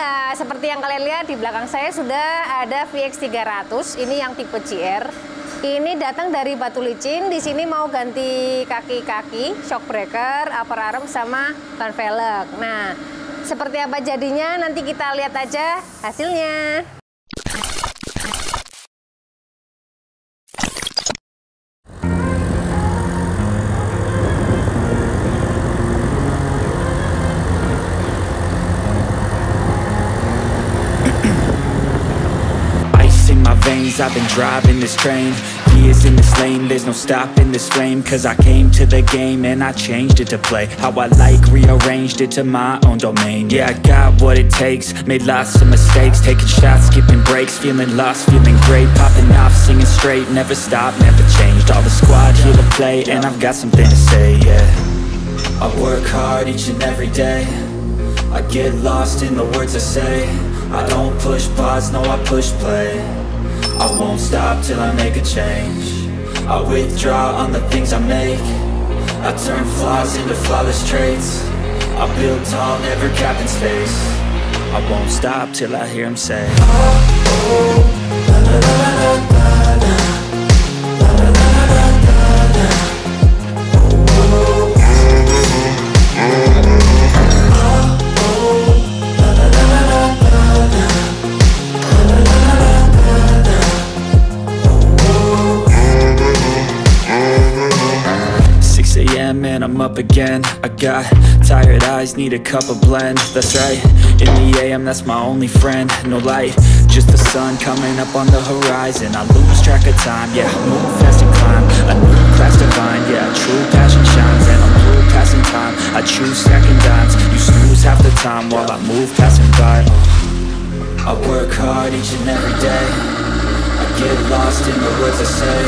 Nah, seperti yang kalian lihat di belakang saya sudah ada VX 300. Ini yang tipe GR. Ini datang dari Batu Licin. Di sini mau ganti kaki-kaki, shock breaker, upper arm sama ban velg. Nah, seperti apa jadinya nanti kita lihat aja hasilnya. I've been driving this train, years in this lane, there's no stopping this flame. Cause I came to the game and I changed it to play how I like, rearranged it to my own domain. Yeah, I got what it takes, made lots of mistakes, taking shots, skipping breaks, feeling lost, feeling great, popping off, singing straight, never stopped, never changed. All the squad here to play and I've got something to say, yeah. I work hard each and every day, I get lost in the words I say. I don't push pause, no I push play. I won't stop till I make a change. I withdraw on the things I make. I turn flaws into flawless traits. I build tall, never capped in space. I won't stop till I hear him say, oh, oh, la la la la la la. And I'm up again. I got tired eyes, need a cup of blend. That's right, in the AM, that's my only friend. No light, just the sun coming up on the horizon. I lose track of time, yeah, move fast and climb. A new class to find, yeah, true passion shines. And I'm through passing time, I choose stacking dimes. You snooze half the time while I move passing by. I work hard each and every day, I get lost in the words I say.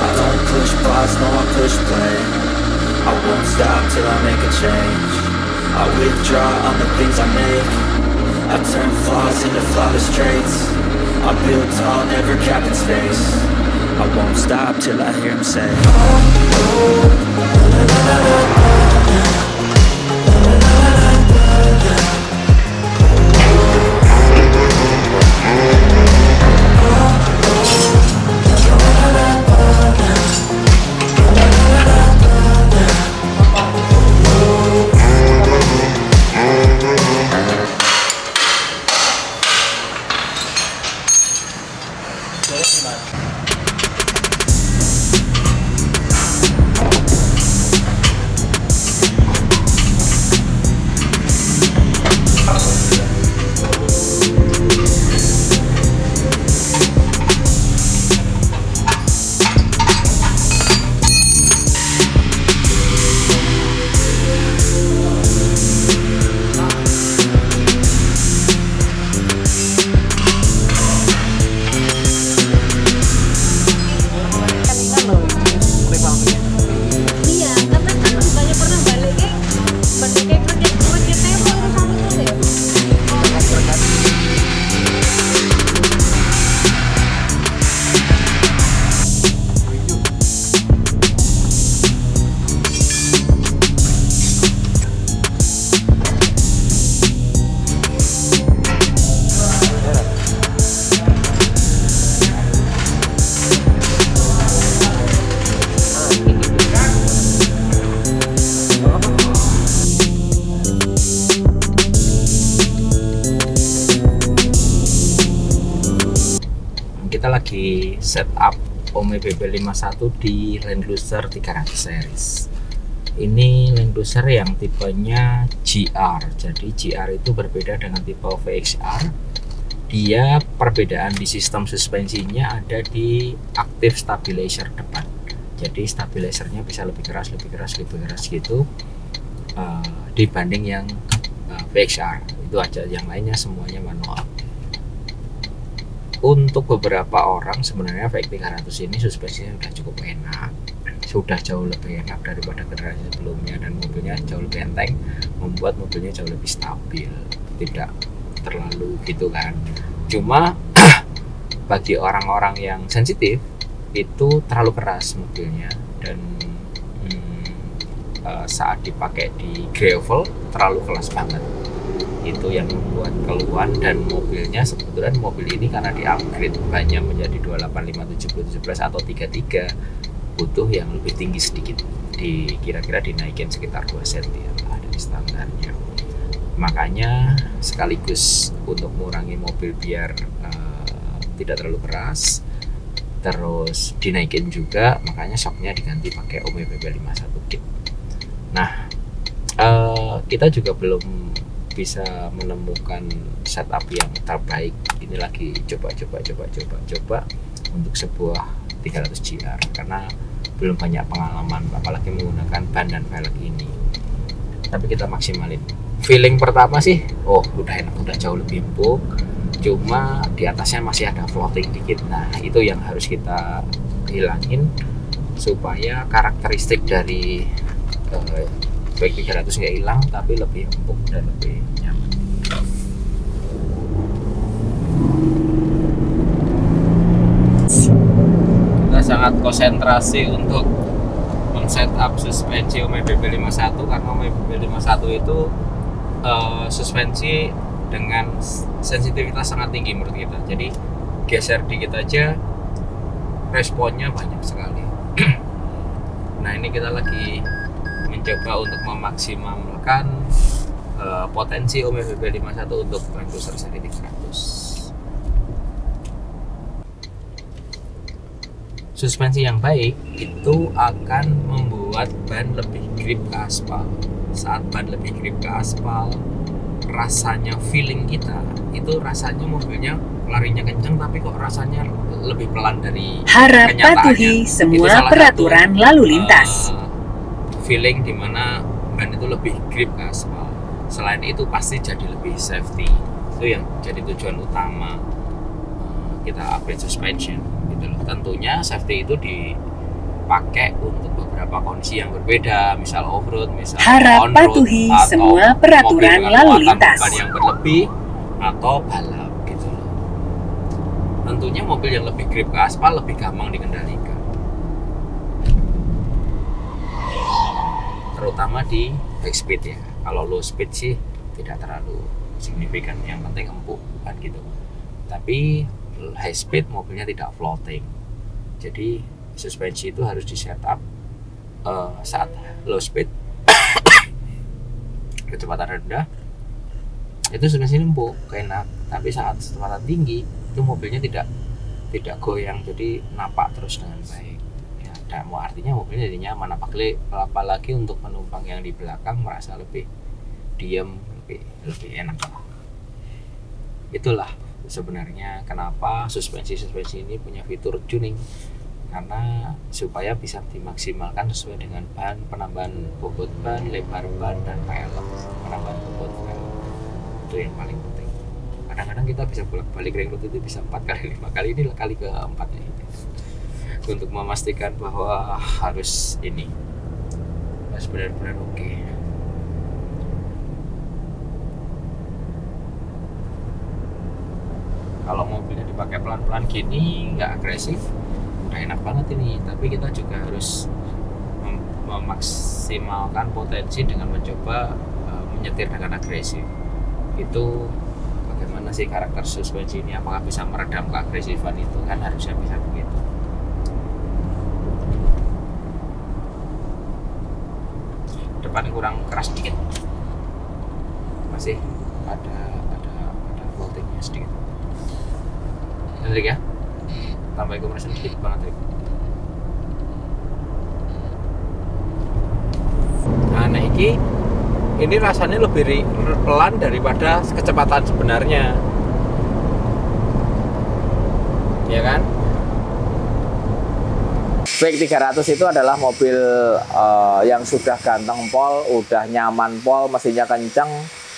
I don't push pause, no I push play. I won't stop till I make a change. I withdraw on the things I make. I turn flaws into flawless traits. I build tall, never capped in space. I won't stop till I hear him say, oh, oh, la, la, la, la, la. Kita lagi setup Ome BB51 di Land Cruiser 300 series. Ini Land Cruiser yang tipenya GR. Jadi GR itu berbeda dengan tipe VXR. Dia perbedaan di sistem suspensinya ada di active stabilizer depan. Jadi stabilizernya bisa lebih keras gitu dibanding yang VXR. Itu aja, yang lainnya semuanya manual. Untuk beberapa orang sebenarnya VX300 ini suspensinya sudah cukup enak, sudah jauh lebih enak daripada generasi sebelumnya, dan mobilnya jauh lebih enteng, membuat mobilnya jauh lebih stabil, tidak terlalu gitu kan. Cuma bagi orang-orang yang sensitif itu terlalu keras mobilnya, dan saat dipakai di gravel terlalu kelas banget. Itu yang membuat keluhan, dan mobilnya sebetulnya mobil ini karena di-upgrade banyak menjadi 285 70 17 atau 33 butuh yang lebih tinggi sedikit, kira-kira dinaikin sekitar 2 cm lah dari standarnya. Makanya sekaligus untuk mengurangi mobil biar tidak terlalu keras, terus dinaikin juga, makanya shocknya diganti pakai OMPB 51 kit. Nah, kita juga belum bisa menemukan setup yang terbaik. Ini lagi coba untuk sebuah 300 GR karena belum banyak pengalaman, apalagi menggunakan ban dan velg ini. Tapi kita maksimalin. Feeling pertama sih, udah enak, udah jauh lebih empuk. Cuma di atasnya masih ada floating dikit. Nah, itu yang harus kita hilangin supaya karakteristik dari baik 300 nggak hilang, tapi lebih empuk dan lebih nyaman. Kita sangat konsentrasi untuk men-setup suspensi OMPB 51 karena OMPB 51 itu suspensi dengan sensitivitas sangat tinggi menurut kita. Jadi geser dikit aja responnya banyak sekali. Nah, ini kita lagi mencoba untuk memaksimalkan potensi OMPB 51 untuk Land Cruiser seri 300. Suspensi yang baik itu akan membuat ban lebih grip ke aspal. Saat ban lebih grip ke aspal, rasanya, feeling kita itu rasanya mobilnya larinya kenceng, tapi kok rasanya lebih pelan dari Harap kenyataannya. patuhi semua peraturan lalu lintas. Feeling dimana ban itu lebih grip ke aspal. Selain itu pasti jadi lebih safety. Itu yang jadi tujuan utama kita upgrade suspension gitu loh. Tentunya safety itu dipakai untuk beberapa kondisi yang berbeda, misal off-road, misal Harap on-road, patuhi atau semua peraturan mobil dengan lalu muatan lintas. beban yang berlebih atau balap gitu loh. Tentunya mobil yang lebih grip ke aspal lebih gampang dikendalikan, terutama di high speed ya. Kalau low speed sih tidak terlalu signifikan, yang penting empuk kan gitu. Tapi high speed mobilnya tidak floating, jadi suspensi itu harus di setup saat low speed kecepatan rendah itu suspensi empuk enak, tapi saat kecepatan tinggi itu mobilnya tidak goyang, jadi napak terus dengan baik ya. Dan artinya mobilnya jadi nyaman, apalagi untuk penumpang yang di belakang merasa lebih diam, lebih enak lah. Itulah sebenarnya kenapa suspensi ini punya fitur tuning, karena supaya bisa dimaksimalkan sesuai dengan ban, penambahan bobot ban, lebar ban, dan pelek, penambahan bobot pelek. Itu yang paling penting. Kadang-kadang kita bisa bolak-balik ring road itu bisa 4 kali 5 kali, ini kali keempat nih, untuk memastikan bahwa harus benar-benar oke. Kalau mobilnya dipakai pelan-pelan gini, nggak agresif, udah enak banget ini. Tapi kita juga harus memaksimalkan potensi dengan mencoba menyetir dengan agresif. Itu bagaimana sih karakter suspensi ini, apakah bisa meredam keagresifan itu, kan harusnya bisa begitu. Depan kurang keras sedikit, masih ada floatingnya sedikit. Trik ya, tambah kompresi sedikit banget trik. Nah, ini rasanya lebih pelan daripada kecepatan sebenarnya, ya kan? VX 300 itu adalah mobil yang sudah ganteng pol, udah nyaman pol, mesinnya kenceng.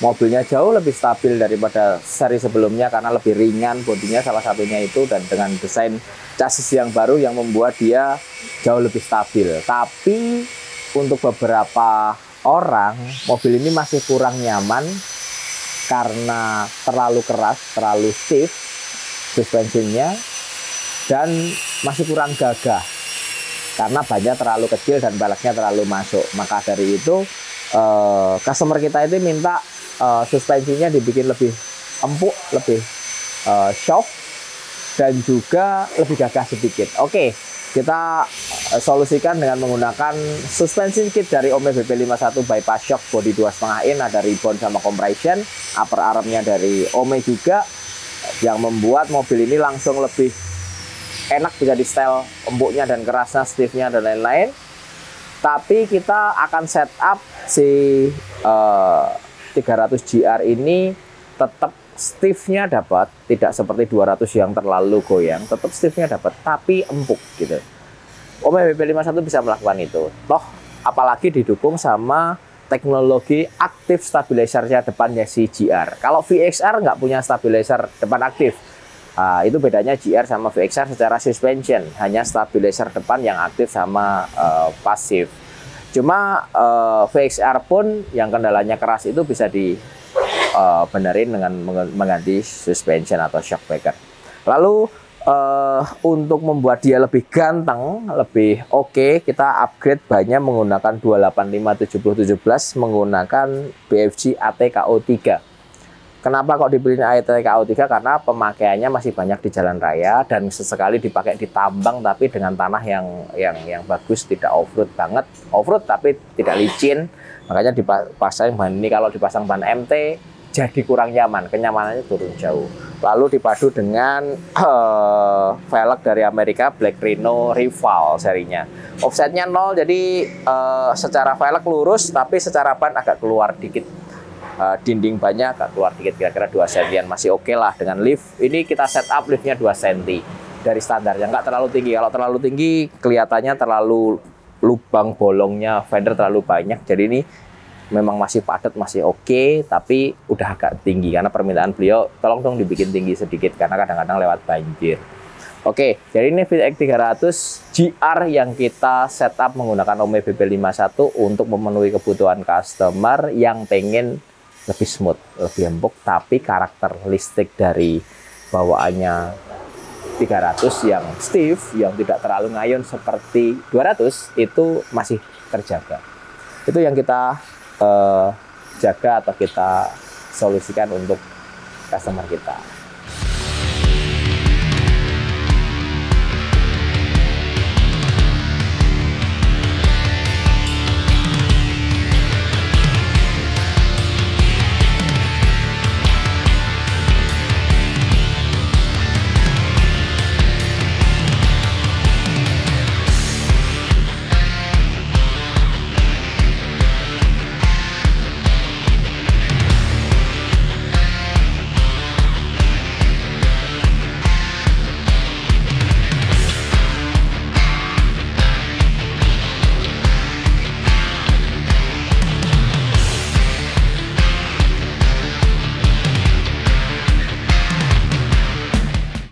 Mobilnya jauh lebih stabil daripada seri sebelumnya karena lebih ringan bodinya, salah satunya itu, dan dengan desain chassis yang baru yang membuat dia jauh lebih stabil. Tapi untuk beberapa orang mobil ini masih kurang nyaman karena terlalu keras, terlalu stiff suspensinya, dan masih kurang gagah karena bannya terlalu kecil dan peleknya terlalu masuk. Maka dari itu customer kita itu minta suspensinya dibikin lebih empuk, lebih soft, dan juga lebih gagah sedikit. Oke, kita solusikan dengan menggunakan suspensi kit dari Ome BP51 bypass shock body 2,5 in, ada ribbon sama compression, upper armnya dari Ome juga, yang membuat mobil ini langsung lebih enak bisa di style empuknya dan kerasnya, stiffnya dan lain-lain. Tapi kita akan setup si 300 GR ini tetap stiffnya dapat, tidak seperti 200 yang terlalu goyang, tetap stiffnya dapat tapi empuk gitu. Ome BP51 bisa melakukan itu. Toh apalagi didukung sama teknologi aktif stabilizernya depannya si GR. Kalau VXR nggak punya stabilizer depan aktif. Itu bedanya GR sama VXR secara suspension, hanya stabilizer depan yang aktif sama pasif. Cuma VXR pun yang kendalanya keras itu bisa dibenerin dengan mengganti suspension atau shock breaker. Lalu untuk membuat dia lebih ganteng, lebih oke, kita upgrade bannya menggunakan 285/7017 menggunakan BFG ATKO3. Kenapa kok dipilih ATKO3? Karena pemakaiannya masih banyak di jalan raya dan sesekali dipakai di tambang tapi dengan tanah yang bagus, tidak off-road banget. Off-road tapi tidak licin. Makanya dipasang ban ini, kalau dipasang ban MT jadi kurang nyaman, kenyamanannya turun jauh. Lalu dipadu dengan velg dari Amerika, Black Rhino Rival serinya. Offsetnya 0, jadi secara velg lurus tapi secara ban agak keluar dikit. Dinding bannya agak keluar dikit, kira-kira 2 cm, masih oke lah. Dengan lift ini kita setup liftnya 2 cm dari standarnya, nggak terlalu tinggi. Kalau terlalu tinggi kelihatannya terlalu lubang bolongnya fender terlalu banyak, jadi ini memang masih padat, masih oke, tapi udah agak tinggi karena permintaan beliau tolong dong dibikin tinggi sedikit karena kadang-kadang lewat banjir. Oke, jadi ini VX 300 GR yang kita setup menggunakan Ome BP51 untuk memenuhi kebutuhan customer yang pengen lebih smooth, lebih empuk, tapi karakteristik dari bawaannya 300 yang stiff, yang tidak terlalu ngayon seperti 200 itu masih terjaga. Itu yang kita jaga atau kita solusikan untuk customer kita.